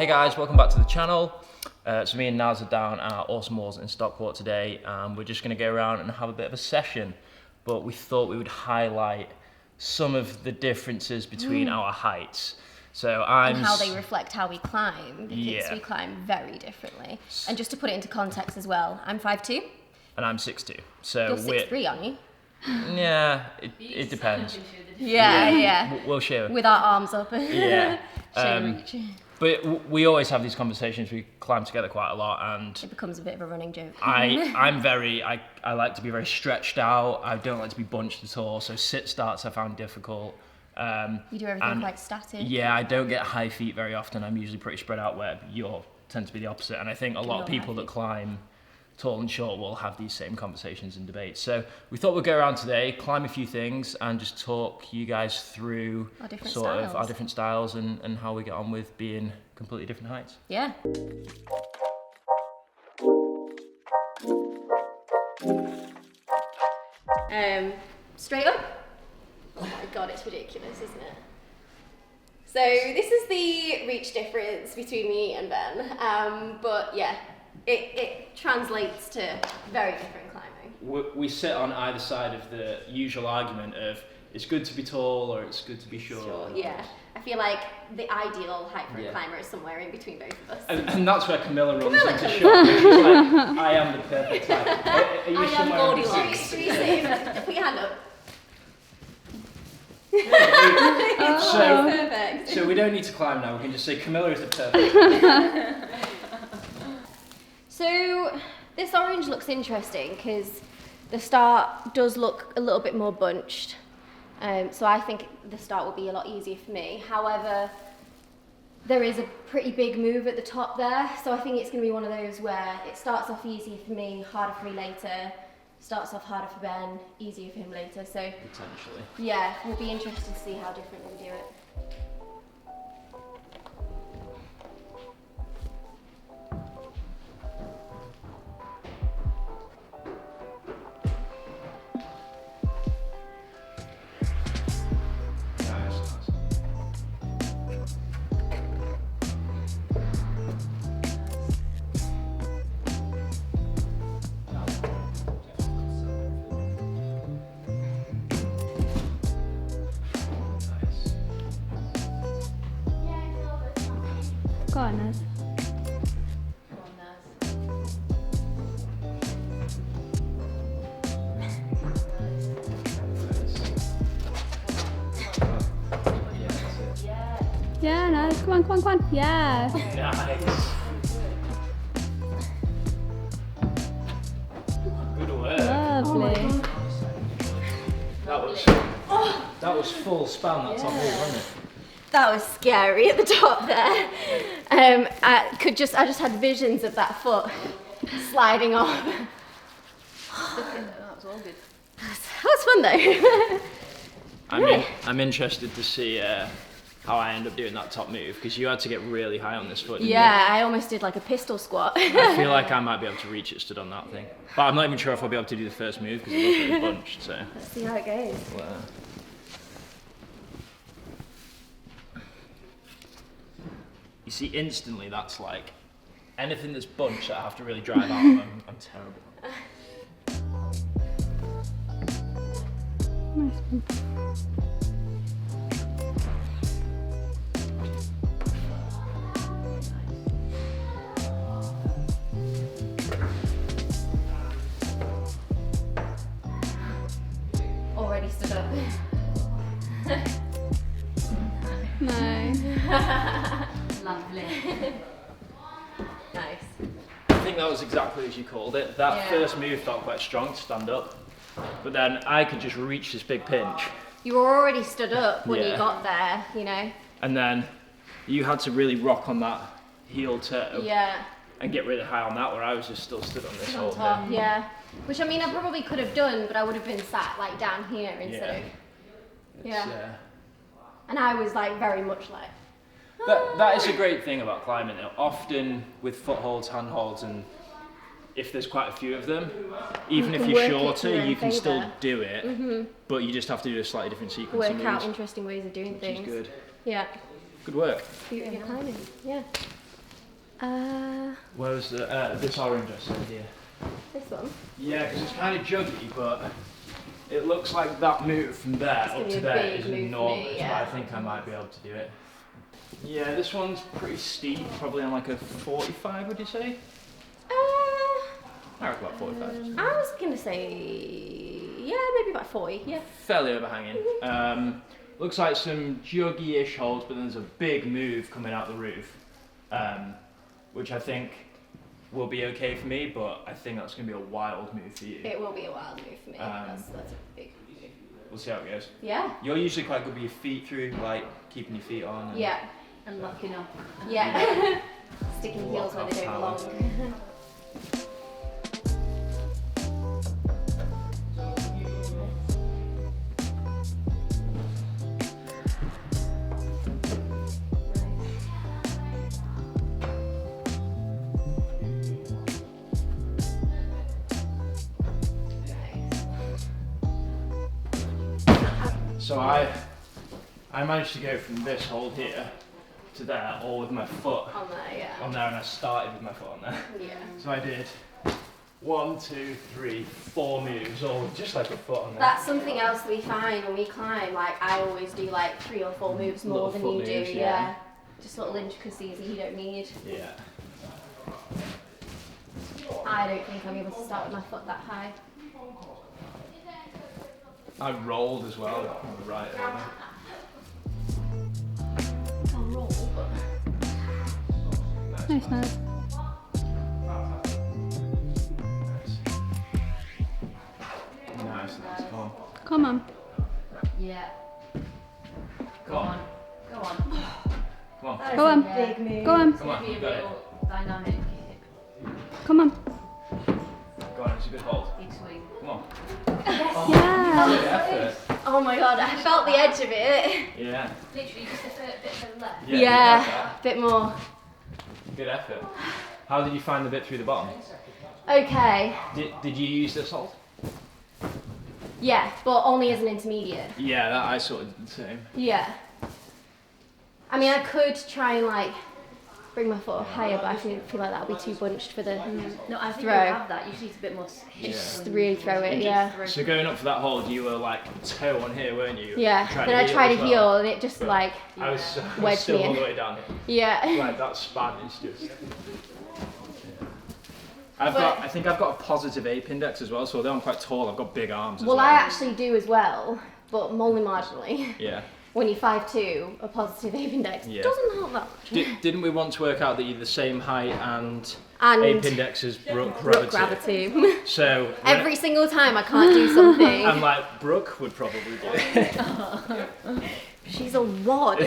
Hey guys, welcome back to the channel. So me and Naz are down at Awesome Walls in Stockport today, and we're just going to go around and have a bit of a session. But we thought we would highlight some of the differences between our heights. So and how they reflect how we climb, because we climb very differently. And just to put it into context as well, I'm 5'2". And I'm 6'2". So you're 6'3", aren't you? Yeah, it depends. Yeah. We'll share. With our arms up. Yeah. Reach. But we always have these conversations. We climb together quite a lot, and it becomes a bit of a running joke. I like to be very stretched out. I don't like to be bunched at all. So sit starts I found difficult. You do everything quite static. Yeah, I don't get high feet very often. I'm usually pretty spread out, where you tend to be the opposite. And I think a lot of people that climb tall and short will have these same conversations and debates. So we thought we'd go around today, climb a few things, and just talk you guys through our different styles and how we get on with being completely different heights. Yeah. Straight up. Oh my god, it's ridiculous, isn't it? So this is the reach difference between me and Ben. But yeah, it translates to very different climbing. We sit on either side of the usual argument of it's good to be tall or it's good to be short. Sure, yeah. I feel like the ideal height for a climber is somewhere in between both of us. And that's where Camilla runs into short. She's like, I am the perfect type. Are you I am Goldilocks. Put your hand up. Perfect. So we don't need to climb now, we can just say Camilla is the perfect. So this orange looks interesting because the start does look a little bit more bunched. So I think the start will be a lot easier for me. However, there is a pretty big move at the top there. So I think it's going to be one of those where it starts off easier for me, harder for me later. Starts off harder for Ben, easier for him later. So potentially. Yeah, we'll be interested to see how different we do it. Go on, Naz. Yeah, Naz. Come on. Yeah. Nice. Good work. Lovely. That was full span, that top move, wasn't it? That was scary at the top there. I just had visions of that foot sliding off. That was all good. That was fun though. I'm interested to see how I end up doing that top move, because you had to get really high on this foot. Didn't you? I almost did like a pistol squat. I feel like I might be able to reach it stood on that thing, but I'm not even sure if I'll be able to do the first move because it was really bunched. So let's see how it goes. Well, you see, instantly that's like anything that's bunched that I have to really drive out of. I'm terrible. Nice one. Already stood up. Nice. Lovely. Nice. I think that was exactly as you called it. That first move felt quite strong to stand up, but then I could just reach this big pinch. You were already stood up when you got there, you know. And then you had to really rock on that heel toe. Yeah. And get really high on that, where I was just still stood on this whole top, thing. yeah. Which I mean, I probably could have done, but I would have been sat like down here instead of. And I was like very much like. That is a great thing about climbing. Often with footholds, handholds, and if there's quite a few of them, even if you're shorter, you can still do it, but you just have to do a slightly different sequence of moves. Work out interesting ways of doing things. Which is good. Yeah. Good work. Beauty of climbing, yeah. Where was this orange I said here? This one? Yeah, because it's kind of juggy, but it looks like that move from there up to there is enormous, but I think I might be able to do it. Yeah, this one's pretty steep, probably on like a 45, would you say? I reckon about 45. I was going to say, yeah, maybe about 40, yeah. Fairly overhanging. Looks like some juggy-ish holds, but then there's a big move coming out the roof, which I think will be okay for me, but I think that's going to be a wild move for you. It will be a wild move for me. That's a big move. We'll see how it goes. Yeah. You're usually quite good with your feet through, like keeping your feet on. Yeah. And locking up. Yeah. Sticking heels where they don't Power. belong. So I managed to go from this hold here to there, all with my foot On there, yeah. on there, and I started with my foot on there. Yeah. So I did 1, 2, 3, 4 moves, all with just like a foot on there. That's something else we find when we climb. Like, I always do like 3 or 4 moves more Little than foot you moves, do. yeah. Just little intricacies that you don't need. Yeah. I don't think I'm able to start with my foot that high. I rolled as well on the right over. I'll roll, but Nice, nice. Nice, nice. Come on. Come on. Yeah. Come on. Go on. Come on. that Go is on. a big move. Go on. Come on, Be a you got it. real dynamic Come on. Go on, it's a good hold. big swing. Come on. Yeah. Good effort. Oh my god, I felt the edge of it. Yeah. Literally just a bit further left. Yeah. Yeah, bit more. Good effort. How did you find the bit through the bottom? Okay. Did you use this hold? Yeah, but only as an intermediate. Yeah, that I sort of did the same. Yeah. I mean, I could try and like bring my foot up higher, but I feel like that would be too bunched for the No, I think throw. you have that. Usually it's a bit more Just really throw it, yeah. So going up for that hold, you were like toe on here, weren't you? Yeah. Trying Then I heel tried as to well. heel and it just But like, I was wedged still me all in. the way down here. yeah. Like that span is just. I think I've got a positive ape index as well, so although I'm quite tall, I've got big arms as Well, well. I actually do as well, but only marginally. Yeah. When you're 5'2", a positive ape index Yeah. doesn't help that much. Didn't we once work out that you're the same height and And ape index as Brooke Brooke gravity? gravity. So when Every single time I can't do something, I'm like, Brooke would probably do it. she's a wad.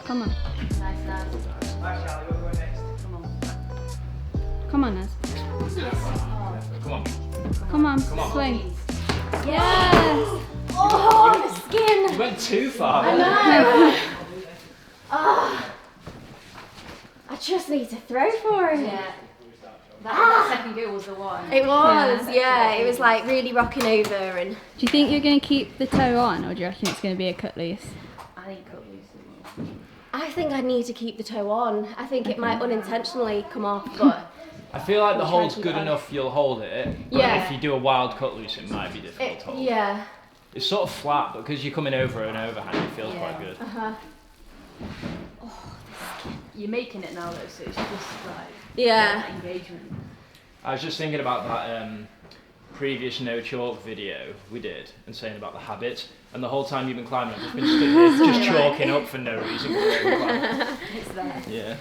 Come on. nice, Naz. Come on, Naz. Come on. Come on. Come on. Swing. Yes! Oh, the skin! You went too far. I know! Ah. I just need to throw for it. Yeah. That second go was the one. It was, yeah. It was like really rocking over and Do you think you're going to keep the toe on, or do you reckon it's going to be a cut loose? I think cut loose. I think I need to keep the toe on. I think it might unintentionally come off, but I feel like the We'll try hold's and good keep it on. enough, you'll hold it. But Yeah. if you do a wild cut loose, it might be difficult to hold. yeah. It's sort of flat, but because you're coming over an overhang, it feels Yeah. quite good. Uh-huh. You're making it now though, so it's just like Yeah. that engagement. I was just thinking about that previous no chalk video we did and saying about the habits, and the whole time you've been climbing, I've just been stood here just chalking up for no reason. It's there. Yeah.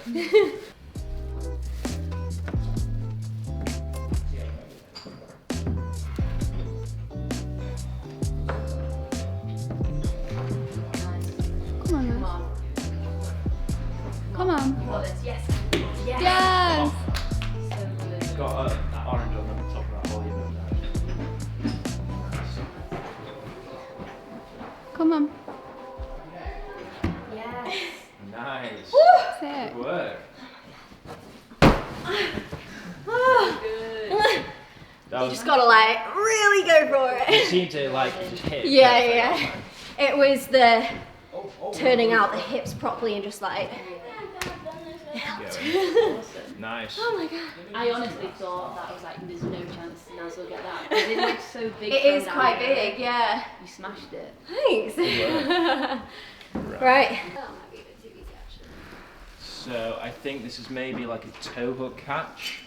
Come on, Come Naz. on. Come on. You got this. Yes. Yes. Yes. So good. Got that orange on the top of that hole. Come on. Yes. Nice. Sick. Good work. Good. That You was. just gotta like really go for You it. seemed to like just hit. Yeah, perfect yeah. that time. It was the turning out the hips properly and just like. Going. Nice. Oh my god. I honestly thought that was like, there's no chance Naz will get that. Because it looks so big. It from is down quite here. big, yeah. You smashed it. Thanks. Right. That might be a bit too easy actually. So I think this is maybe like a toe hook catch,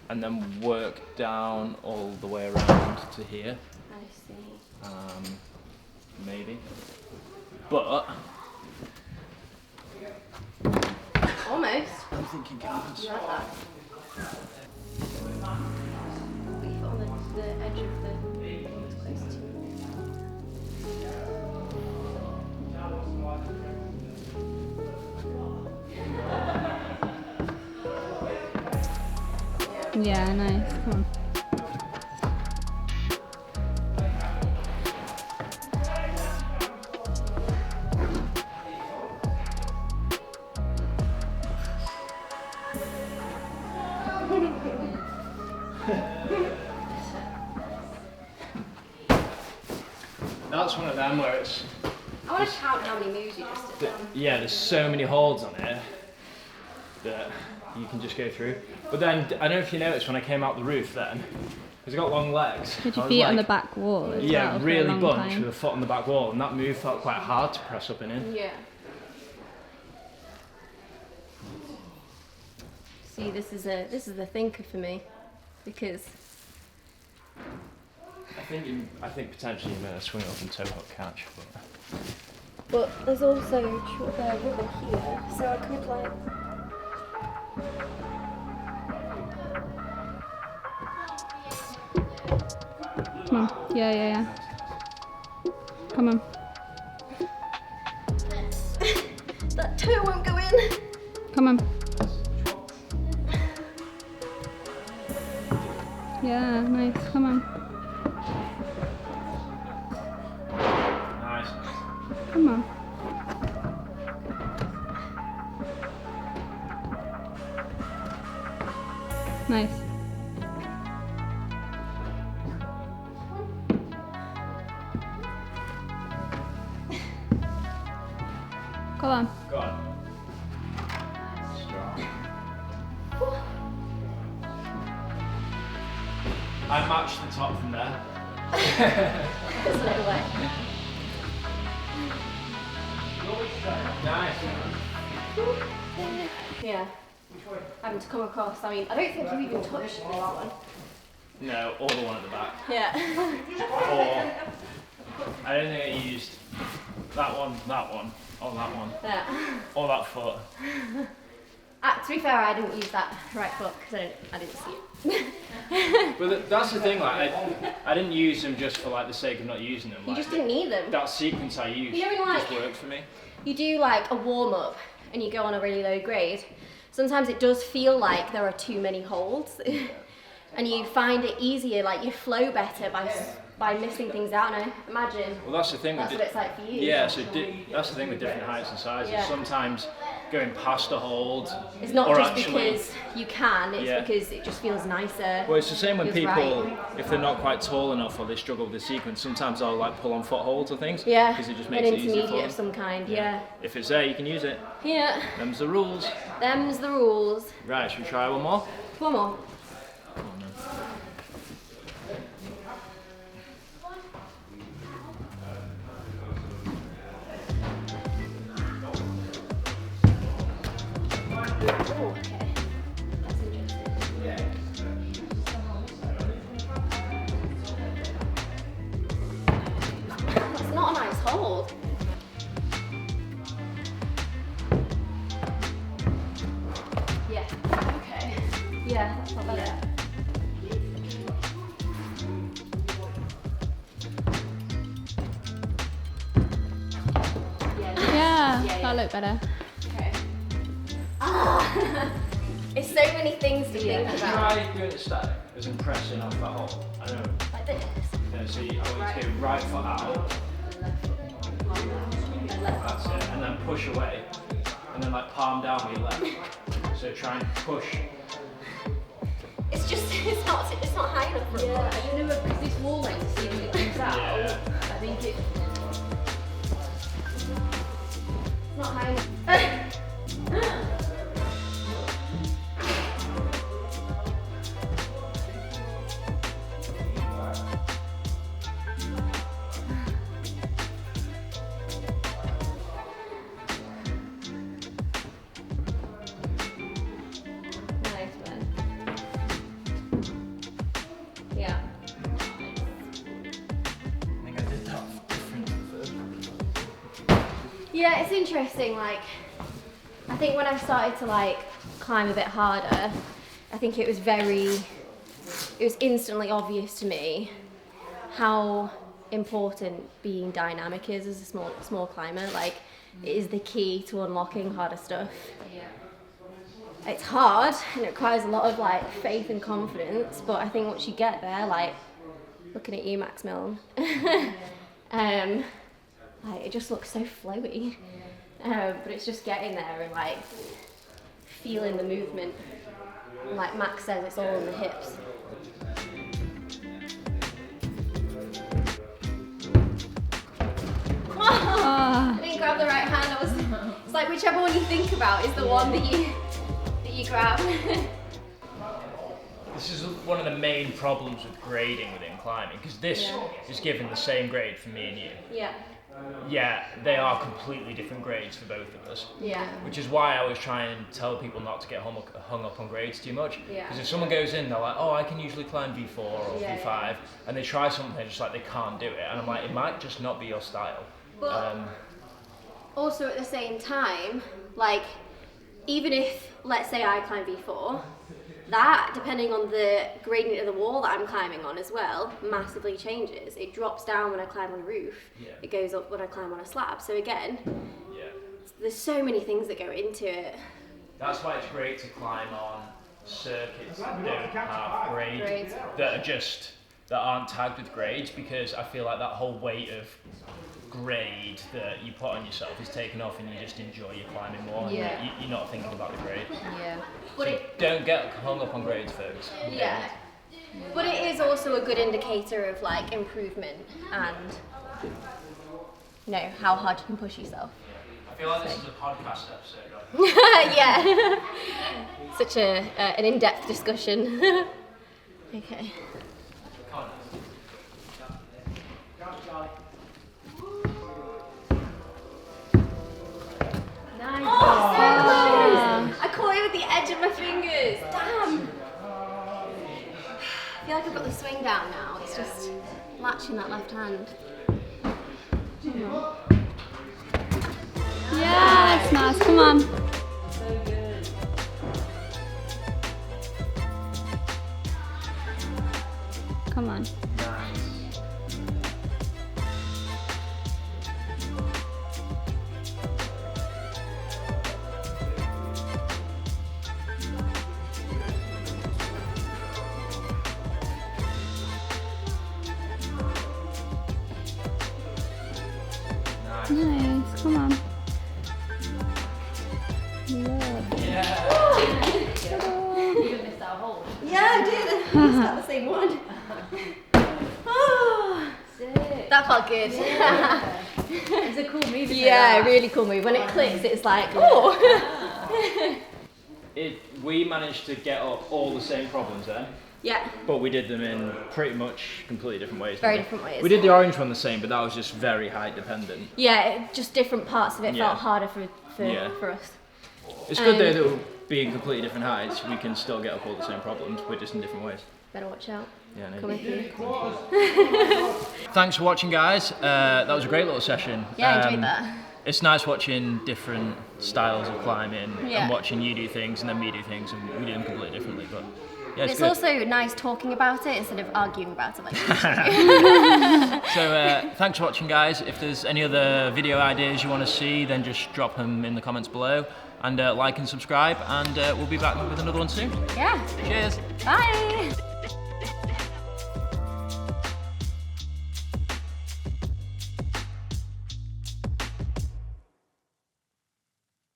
and then work down all the way around to here. I see. Maybe. But Almost. I'm thinking cars. You like that? Put your foot on the edge of the almost close to. Yeah, nice. Come on. That's one of them where it's. I want to count how many moves you just did. Yeah, there's so many holds on it that you can just go through. But then, I don't know if you noticed when I came out the roof then, because I got long legs. Put I your was feet on like- the back wall as Yeah, well for a really long bunched time. with a foot on the back wall, and that move felt quite hard to press up and in. Yeah. See, this is a thinker for me, because I think potentially you're gonna swing up and toe hook catch. but there's also ribbon here, so I could like. Come on. Yeah, yeah, yeah. Come on. That toe won't go in. Come on. Yeah, nice. Come on. Nice. Come on. Nice. Go on. Go on. Strong. I matched the top from there. There's no way. Nice. Yeah. Having to come across. I mean, I don't think you even touched this one. No, or the one at the back. Yeah. Or I don't think I used that one, or that one, Yeah. or that foot. To be fair, I didn't use that right foot because I didn't see it. But that's the thing, like I didn't use them just for like the sake of not using them. You Like, just didn't need them. that sequence I used You know, when, just like- worked for me. You do like a warm up and you go on a really low grade. Sometimes it does feel like there are too many holds, and you find it easier, like you flow better by missing things out. And I imagine Well, that's the thing that's with what it's like for you. yeah. So that's the thing with different heights and sizes. Yeah. Sometimes going past a hold, It's not or just actually, because you can, it's Yeah. because it just feels nicer. Well, it's the same when Feels people, right. if they're not quite tall enough or they struggle with the sequence, sometimes they'll like pull on footholds or things. Yeah, Because it just an makes it easier for intermediate them. of some kind, yeah. If it's there, you can use it. Yeah, Them's the rules. them's the rules. Right, should we try one more? One more. Oh, okay. That's interesting. That's not a nice hold. Yeah. Okay. Yeah, that's not bad. Yeah, that looked better. Okay. Ah! It's so many things to think about. Try doing it static, as in pressing off that hole. I know. Like this. So I want you to go right foot out, that's it, and then push away, and then like palm down with your left. So try and push It's just, it's not high enough for a Yeah, push. I don't know, because this wall length, see when it comes out, Yeah. I think it... It's not high enough. Nice, man. Yeah. I think I did that different first. Yeah, it's interesting, like, I think when I started to like climb a bit harder, I think it was instantly obvious to me how important being dynamic is as a small climber. Like, it is the key to unlocking harder stuff. Yeah. It's hard and it requires a lot of like faith and confidence, but I think once you get there, like looking at you, Max Milne, like it just looks so flowy. But it's just getting there and like feeling the movement. And like Max says, it's all in the hips. I didn't grab the right hand. It's like whichever one you think about is the one that you grab. This is one of the main problems with grading within climbing, because this is given the same grade for me and you. Yeah. Yeah, they are completely different grades for both of us. Yeah. Which is why I always try and tell people not to get hung up on grades too much. Yeah. Because if someone goes in, they're like, oh, I can usually climb V4 or Yeah, V5, and they try something, just like they can't do it. And I'm like, it might just not be your style. But also at the same time, like, even if, let's say I climb V4, that, depending on the gradient of the wall that I'm climbing on as well, massively changes. It drops down when I climb on a roof. Yeah. It goes up when I climb on a slab. So again, Yeah. there's so many things that go into it. That's why it's great to climb on circuits that don't have Grades. that aren't tagged with grades, because I feel like that whole weight of grade that you put on yourself is taken off and you just enjoy your climbing more. Yeah. And you're not thinking about the grade. Yeah. But So it, don't get hung up on grades, folks. yeah. But it is also a good indicator of like improvement and, you know, how hard you can push yourself. I feel like this is a podcast episode, right? Yeah. Such an in-depth discussion. Okay. Come on. Nice. Oh, so close! I caught it with the edge of my fingers. Damn! I feel like I've got the swing down now. It's just latching that left hand. Yes, Naz, come on. So good. Come on. Nice, come on. Love. You even missed our hole. Yeah, I did. It's not the same one. Oh, Sick. that felt good. It's a cool move. isn't it, Yeah, that? really cool move. When it clicks, it's like, oh. We managed to get up all the same problems then, Yeah. but we did them in pretty much completely different ways. Very didn't we? different ways. We did the orange one the same, but that was just very height dependent. Yeah, just different parts of it Yeah. felt harder for Yeah. us. It's good though that being completely different heights, we can still get up all the same problems, but just in different ways. Better watch out. Yeah, no. Come with you. Thanks for watching, guys. That was a great little session. Yeah, I enjoyed that. It's nice watching different styles of climbing Yeah. and watching you do things and then me do things, and we do them completely differently. But yeah, it's It's good. also nice talking about it instead of arguing about it like So thanks for watching, guys. If there's any other video ideas you want to see, then just drop them in the comments below, and like and subscribe, and we'll be back with another one soon. Yeah. Cheers. Bye.